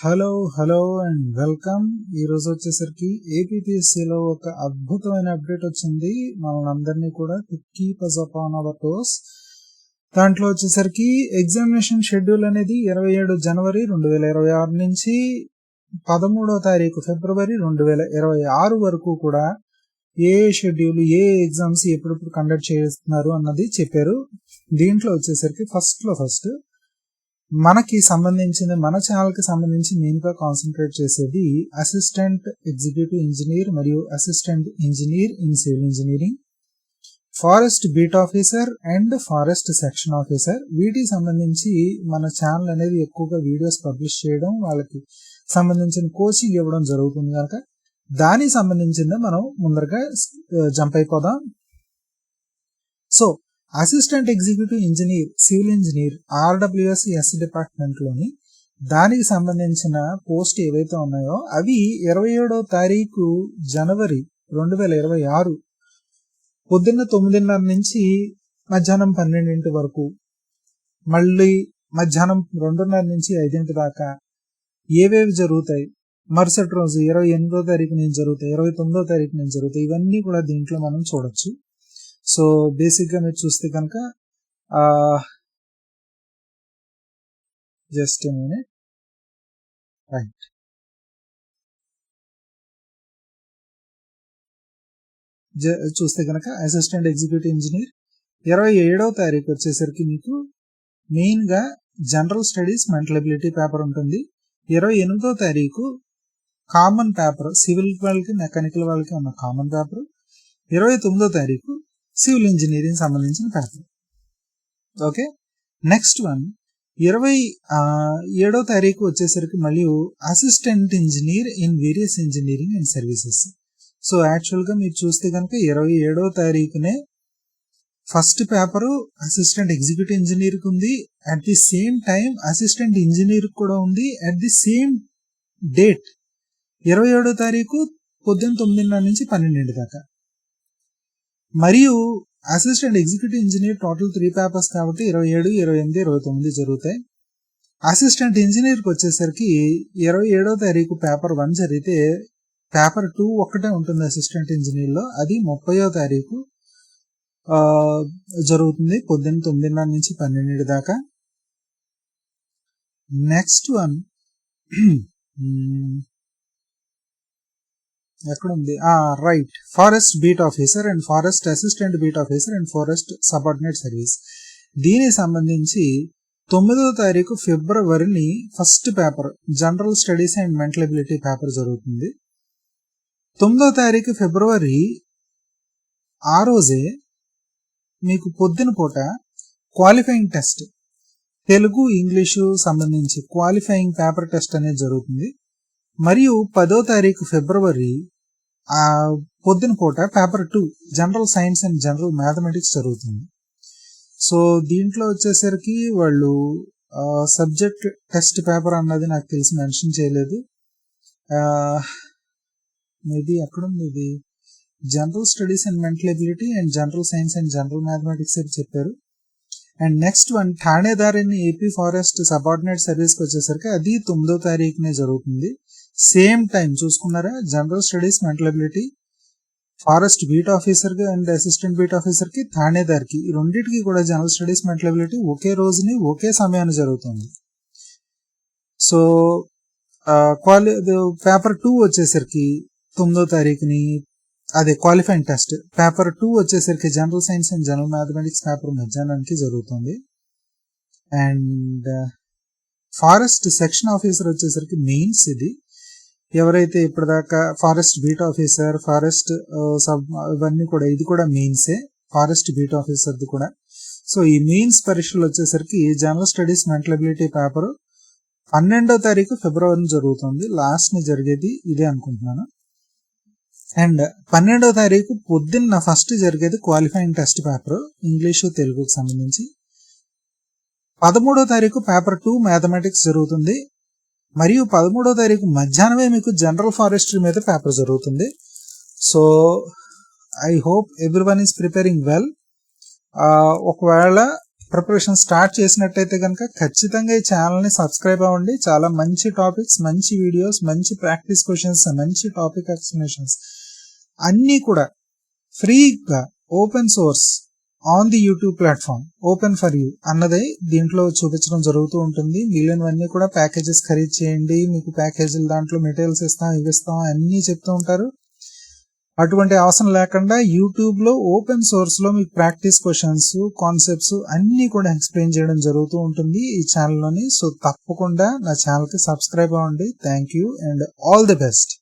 Hello and welcome. ఈ రోజు వచ్చేసరికి ఏపీపీఎస్సీలో ఒక అద్భుతమైన అప్డేట్ వచ్చింది. మనల్ని అందరినీ కూడా keep us upon our toes. దాంట్లో వచ్చేసరికి ఎగ్జామినేషన్ షెడ్యూల్ అనేది 27 జనవరి 2026 నుంచి 13వ తారీఖు ఫిబ్రవరి 2026 వరకు కూడా ఏ షెడ్యూల్, ఏ ఎగ్జామ్స్ ఎప్పుడెప్పుడు కండక్ట్ చేస్తున్నారు అన్నది చెప్పారు. దీంట్లో వచ్చేసరికి ఫస్ట్ మనకి సంబంధించిన మన ఛానల్ కి సంబంధించి మెయిన్ గా కాన్సన్ట్రేట్ చేసేది అసిస్టెంట్ ఎగ్జిక్యూటివ్ ఇంజనీర్ మరియు assistant engineer in civil engineering, forest beat officer and forest section officer. వీటికి సంబంధించి మన ఛానల్ అనేది ఎక్కువగా వీడియోస్ పబ్లిష్ చేయడం, వాళ్ళకి సంబంధించిన కోచింగ్ ఇవ్వడం జరుగుతుంది కనుక దానికి సంబంధించింది మనం ముందరగా జంప్ అయిపోదాం. So assistant executive engineer civil engineer RWS department లోని దానికి సంబంధించిన పోస్ట్ ఏవైతే ఉన్నాయో అవి 27వ తారీఖు జనవరి 2026 పొద్దున్న 9:30 నుంచి మధ్యాహ్నం 12 వరకు, మళ్ళీ మధ్యాహ్నం 2:30 నుంచి 5 దాకా ఏవేవి జరుగుతాయి, మరుసటి రోజు 28వ తారీఖు నుంచి జరుగుతాయి, 29వ తారీఖు నుంచి జరుగుతాయి, ఇవన్నీ కూడా దీంట్లో మనం చూడొచ్చు. సో బేసిక్ గా మీరు చూస్తే కనుక జస్ట్ మినిట్ రైట్, చూస్తే కనుక అసిస్టెంట్ ఎగ్జిక్యూటివ్ ఇంజనీర్ 27వ తారీఖు వచ్చేసరికి మీకు మెయిన్ గా general studies mental ability paper ఉంటుంది. 28వ తారీఖు కామన్ పేపర్, సివిల్ వాళ్ళకి మెకానికల్ వాళ్ళకి ఉన్న కామన్ పేపర్. 29వ తారీఖు సివిల్ ఇంజనీరింగ్ సంబంధించిన పేపర్. ఓకే, నెక్స్ట్ వన్ 27వ తారీఖు వచ్చేసరికి మళ్ళీ assistant engineer in various engineering and services. So actual గా మీరు చూస్తే కనుక 27వ తారీఖునే first paper assistant executive engineer కి ఉంది, at the same time assistant engineer కూడా ఉంది అట్ ది సేమ్ డేట్ 27వ తారీఖు పొద్దున్న 9:30 నుంచి 12 దాకా. మరియు assistant executive engineer total 3 papers కాబట్టి 27, 28, 29 జరుగుతాయి. అసిస్టెంట్ ఇంజనీర్ కి వచ్చేసరికి 27వ తారీఖు పేపర్ 1 జరిగితే పేపర్ 2 ఒక్కటే ఉంటుంది అసిస్టెంట్ ఇంజనీర్ లో, అది 30వ తారీఖు జరుగుతుంది పొద్దున్న 9:30 నుంచి 12 దాకా. నెక్స్ట్ వన్ ఎక్కడుంది, right, forest beat officer and forest assistant beat officer and forest subordinate service. దీనికి సంబంధించి 9వ తారీఖు ఫిబ్రవరిని first paper general studies and mental ability paper జరుగుతుంది. 9వ తారీఖు ఫిబ్రవరి ఆ రోజే మీకు పొద్దున పూట క్వాలిఫైయింగ్ టెస్ట్, తెలుగు ఇంగ్లీషు సంబంధించి క్వాలిఫైయింగ్ పేపర్ టెస్ట్ అనేది జరుగుతుంది. మరియు 10వ తారీఖు ఫిబ్రవరి పొద్దున పూట paper 2 general science and general mathematics జరుగుతుంది. సో దీంట్లో వచ్చేసరికి వాళ్ళు సబ్జెక్ట్ టెస్ట్ పేపర్ అన్నది నాకు తెలిసి మెన్షన్ చేయలేదు. మేబీ ఎక్కడుంది, ఇది general studies and mental ability and general science and general mathematics అని చెప్పారు. And next one thanedar in AP forest subordinate service కి వచ్చేసరికి అది 9వ తారీఖునే జరుగుతుంది. సేమ్ టైం చూసుకున్నారా, general studies mental ability forest beat officer కి అండ్ అసిస్టెంట్ బీట్ ఆఫీసర్ కి, ఠాణేదార్ కి, రెండింటికి కూడా జనరల్ స్టడీస్ మెంటల్ ఎబిలిటీ ఒకే రోజుని ఒకే సమయాన్ని జరుగుతుంది. సో పేపర్ 2 వచ్చేసరికి 9వ తారీఖుని, అదే క్వాలిఫైయింగ్ టెస్ట్ పేపర్ 2 వచ్చేసరికి general science and general mathematics paper మధ్యాహ్నానికి జరుగుతుంది. అండ్ ఫారెస్ట్ సెక్షన్ ఆఫీసర్ వచ్చేసరికి మెయిన్స్, ఇది ఎవరైతే ఇప్పటిదాకా ఫారెస్ట్ బీట్ ఆఫీసర్, ఫారెస్ట్ ఇవన్నీ కూడా, ఇది కూడా మెయిన్సే, ఫారెస్ట్ బీట్ ఆఫీసర్ది కూడా. సో ఈ మెయిన్స్ పరీక్షలు వచ్చేసరికి general studies mental ability paper 12వ తారీఖు ఫిబ్రవరి జరుగుతుంది. లాస్ట్ ని జరిగేది ఇదే అనుకుంటున్నాను. అండ్ 12వ తారీఖు పొద్దున్న ఫస్ట్ జరిగేది క్వాలిఫైయింగ్ టెస్ట్ పేపర్ ఇంగ్లీషు తెలుగుకి సంబంధించి. 13వ తారీఖు పేపర్ 2 మ్యాథమెటిక్స్ జరుగుతుంది. మరియు 13వ తారీఖు మధ్యాహ్నమే మీకు జనరల్ ఫారెస్ట్రీ మీద పేపర్ జరుగుతుంది. So I hope everyone is preparing well. ఒకవేళ ప్రిపరేషన్ స్టార్ట్ చేసినట్టయితే కనుక ఖచ్చితంగా ఈ ఛానల్ని సబ్స్క్రైబ్ అవ్వండి. చాలా మంచి టాపిక్స్, మంచి వీడియోస్, మంచి ప్రాక్టీస్ క్వశ్చన్స్, మంచి టాపిక్ ఎక్స్ప్లెనేషన్స్ అన్నీ కూడా ఫ్రీగా open source on the YouTube platform open for you అన్నదే దీంట్లో చూపించడం జరుగుతూ ఉంటుంది. మిగిలినవన్నీ కూడా ప్యాకేజెస్ ఖరీదు చేయండి, మీకు ప్యాకేజీలు దాంట్లో మెటీరియల్స్ ఇస్తాం, ఇవి ఇస్తాం అన్నీ చెప్తూ ఉంటారు. అటువంటి అవసరం లేకుండా యూట్యూబ్ లో ఓపెన్ సోర్స్ లో మీకు ప్రాక్టీస్ క్వశ్చన్స్, కాన్సెప్ట్స్ అన్ని కూడా ఎక్స్ప్లెయిన్ చేయడం జరుగుతూ ఉంటుంది ఈ ఛానల్లోని. సో తప్పకుండా నా ఛానల్ కి సబ్స్క్రైబ్ అవ్వండి. Thank you and all the best.